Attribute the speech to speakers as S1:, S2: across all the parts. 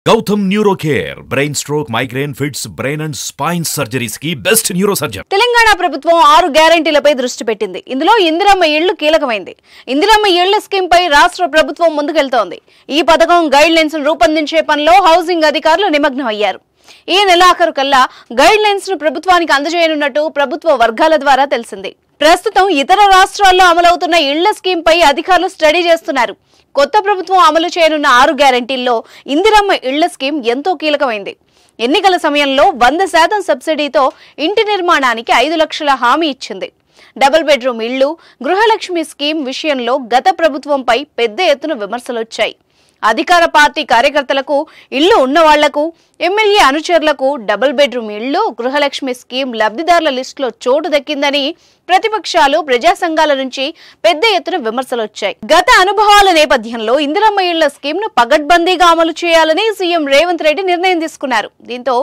S1: Gautam Neurocare, brain stroke, migraine, fits, brain and spine surgeries ki best neurosurgeon.
S2: Telangana ప్రభుత్వం 6 గ్యారెంటీలపై దృష్టి పెట్టింది. ఇందులో ఇందిరమ్మ ఇళ్లు కీలకమైంది. ఇందిరమ్మ ఇళ్ల స్కీమ్ పై రాష్ట్ర ప్రభుత్వం ముందుకెళ్తోంది. ఈ పథకం గైడ్ లైన్స్ రూపొందించే పనిలో హౌసింగ్ అధికారులు నిమగ్నం అయ్యారు. ఈ నెలాఖరు కల్లా గైడ్ లైన్స్ ను ప్రభుత్వానికి అందజేయనున్నట్టు ప్రభుత్వ వర్గాల ద్వారా తెలిసింది. ప్రస్తుతం ఇతర రాష్ట్రాల్లో అమలవుతున్న ఇళ్ల స్కీమ్ పై అధికారులు స్టడీ చేస్తున్నారు. కొత్త ప్రభుత్వం అమలు చేయనున్న 6 గ్యారెంటీల్లో ఇందిరమ్మ ఇళ్ల స్కీమ్ ఎంతో కీలకమైంది. ఎన్నికల సమయంలో 100% సబ్సిడీతో ఇంటి నిర్మాణానికి 5 లక్షల హామీ ఇచ్చింది. డబుల్ బెడ్రూమ్ ఇళ్లు, గృహలక్ష్మి స్కీమ్ విషయంలో గత ప్రభుత్వంపై పెద్ద ఎత్తున విమర్శలొచ్చాయి. అధికార పార్టీ కార్యకర్తలకు, ఇళ్లు ఉన్న వాళ్లకు, ఎమ్మెల్యే అనుచరులకు డబుల్ బెడ్రూమ్ ఇళ్లు, గృహలక్ష్మి స్కీమ్ లబ్ధిదారుల లిస్టులో చోటు దక్కిందని ప్రతిపక్షాలు, ప్రజా సంఘాల నుంచి పెద్ద ఎత్తున విమర్శలొచ్చాయి. గత అనుభవాల నేపథ్యంలో ఇందిరమ్మ ఇళ్ల స్కీమ్ ను పగడ్బందీగా అమలు చేయాలని సీఎం రేవంత్ రెడ్డి నిర్ణయం తీసుకున్నారు. దీంతో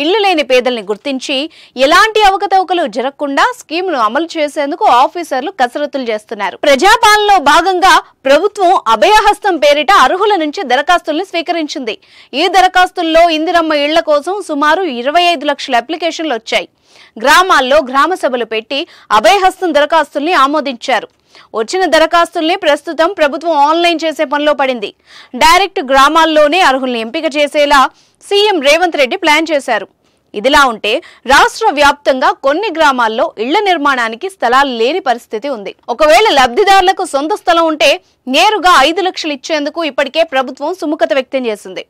S2: ఇళ్లు లేని పేదల్ని గుర్తించి ఎలాంటి అవకతవకలు జరగకుండా స్కీమ్ ను అమలు చేసేందుకు ఆఫీసర్లు కసరత్తులు చేస్తున్నారు. ప్రజాపాలనలో భాగంగా ప్రభుత్వం అభయహస్తం పేరిట అర్హుల నుంచి దరఖాస్తుల్ని స్వీకరించింది. ఈ దరఖాస్తుల్లో ఇందిరమ్మ ఇళ్ల కోసం సుమారు 25 లక్షల అప్లికేషన్లు వచ్చాయి. గ్రామాల్లో గ్రామ సభలు పెట్టి అభయహస్తం దరఖాస్తుల్ని ఆమోదించారు. వచ్చిన దరఖాస్తుల్ని ప్రస్తుతం ప్రభుత్వం ఆన్లైన్ చేసే పనిలో పడింది. డైరెక్ట్ గ్రామాల్లోనే అర్హుల్ని ఎంపిక చేసేలా సీఎం రేవంత్ రెడ్డి ప్లాన్ చేశారు. ఇదిలా ఉంటే రాష్ట్ర వ్యాప్తంగా కొన్ని గ్రామాల్లో ఇళ్ల నిర్మాణానికి స్థలాలు లేని పరిస్థితి ఉంది. ఒకవేళ లబ్ధిదారులకు సొంత స్థలం ఉంటే నేరుగా 5 లక్షలు ఇచ్చేందుకు ఇప్పటికే ప్రభుత్వం సుముఖత వ్యక్తం చేసింది.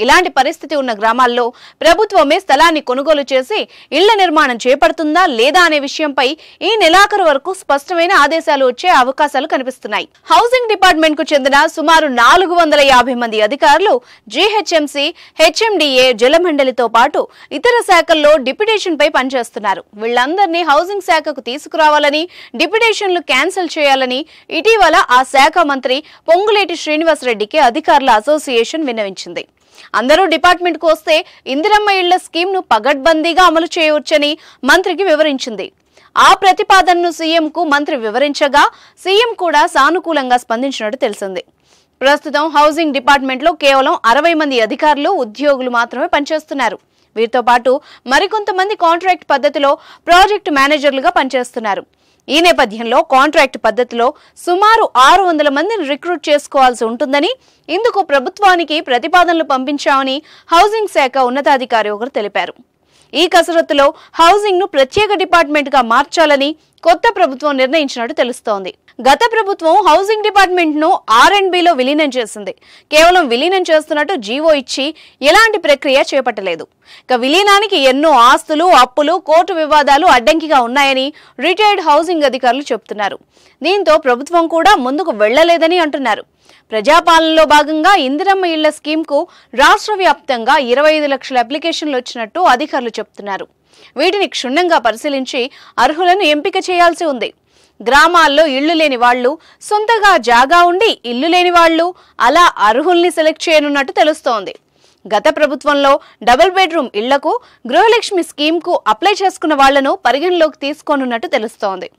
S2: ఇలాంటి పరిస్థితి ఉన్న గ్రామాల్లో ప్రభుత్వమే స్థలాన్ని కొనుగోలు చేసి ఇళ్ల నిర్మాణం చేపడుతుందా లేదా అనే విషయంపై ఈ నెలాఖరు వరకు స్పష్టమైన ఆదేశాలు వచ్చే అవకాశాలు కనిపిస్తున్నాయి. హౌసింగ్ డిపార్ట్మెంట్ కు చెందిన సుమారు 450 మంది అధికారులు జీహెచ్ఎంసీ, హెచ్ఎండిఏ, జలమండలితో పాటు ఇతర శాఖల్లో డిప్యుటేషన్ పై పనిచేస్తున్నారు. వీళ్లందరినీ హౌసింగ్ శాఖకు తీసుకురావాలని, డిప్యుటేషన్లు క్యాన్సిల్ చేయాలని ఇటీవల ఆ శాఖ మంత్రి పొంగులేటి శ్రీనివాసరెడ్డికి అధికారుల అసోసియేషన్ విన్నవించింది. అందరూ డిపార్ట్మెంట్ కు వస్తే ఇందిరమ్మ ఇళ్ల స్కీమ్ ను పగడ్బందీగా అమలు చేయవచ్చని మంత్రికి వివరించింది. ఆ ప్రతిపాదనను సీఎం కు మంత్రి వివరించగా సీఎం కూడా సానుకూలంగా స్పందించినట్టు తెలిసింది. ప్రస్తుతం హౌసింగ్ డిపార్ట్మెంట్ లో కేవలం 60 మంది అధికారులు, ఉద్యోగులు మాత్రమే పనిచేస్తున్నారు. వీరితో పాటు మరికొంతమంది కాంట్రాక్ట్ పద్ధతిలో ప్రాజెక్టు మేనేజర్లుగా పనిచేస్తున్నారు. ఈ నేపథ్యంలో కాంట్రాక్ట్ పద్ధతిలో సుమారు 600 మందిని రిక్రూట్ చేసుకోవాల్సి ఉంటుందని, ఇందుకు ప్రభుత్వానికి ప్రతిపాదనలు పంపించామని హౌసింగ్ శాఖ ఉన్నతాధికారి ఒకరు తెలిపారు. ఈ కసరత్తులో హౌసింగ్ ను ప్రత్యేక డిపార్ట్మెంట్ గా మార్చాలని కొత్త ప్రభుత్వం నిర్ణయించినట్టు తెలుస్తోంది. గత ప్రభుత్వం హౌసింగ్ డిపార్ట్మెంట్ ను R&Bలో విలీనం చేసింది. కేవలం విలీనం చేస్తున్నట్టు జీవో ఇచ్చి ఎలాంటి ప్రక్రియ చేపట్టలేదు. ఇక విలీనానికి ఎన్నో ఆస్తులు, అప్పులు, కోర్టు వివాదాలు అడ్డంకిగా ఉన్నాయని రిటైర్డ్ హౌసింగ్ అధికారులు చెబుతున్నారు. దీంతో ప్రభుత్వం కూడా ముందుకు వెళ్లలేదని అంటున్నారు. ప్రజాపాలనలో భాగంగా ఇందిరమ్మ ఇళ్ల స్కీమ్ కు రాష్ట్ర వ్యాప్తంగా 25 లక్షల అప్లికేషన్లు వచ్చినట్టు అధికారులు చెబుతున్నారు. వీటిని క్షుణ్ణంగా పరిశీలించి అర్హులను ఎంపిక చేయాల్సి ఉంది. గ్రామాల్లో ఇళ్లు లేని వాళ్లు, సొంతగా జాగా ఉండి ఇల్లు లేని వాళ్లు, అలా అర్హుల్ని సెలెక్ట్ చేయనున్నట్టు తెలుస్తోంది. గత ప్రభుత్వంలో డబుల్ బెడ్రూమ్ ఇళ్లకు, గృహలక్ష్మి స్కీమ్ కు అప్లై చేసుకున్న వాళ్లను పరిగణలోకి తీసుకోనున్నట్టు తెలుస్తోంది.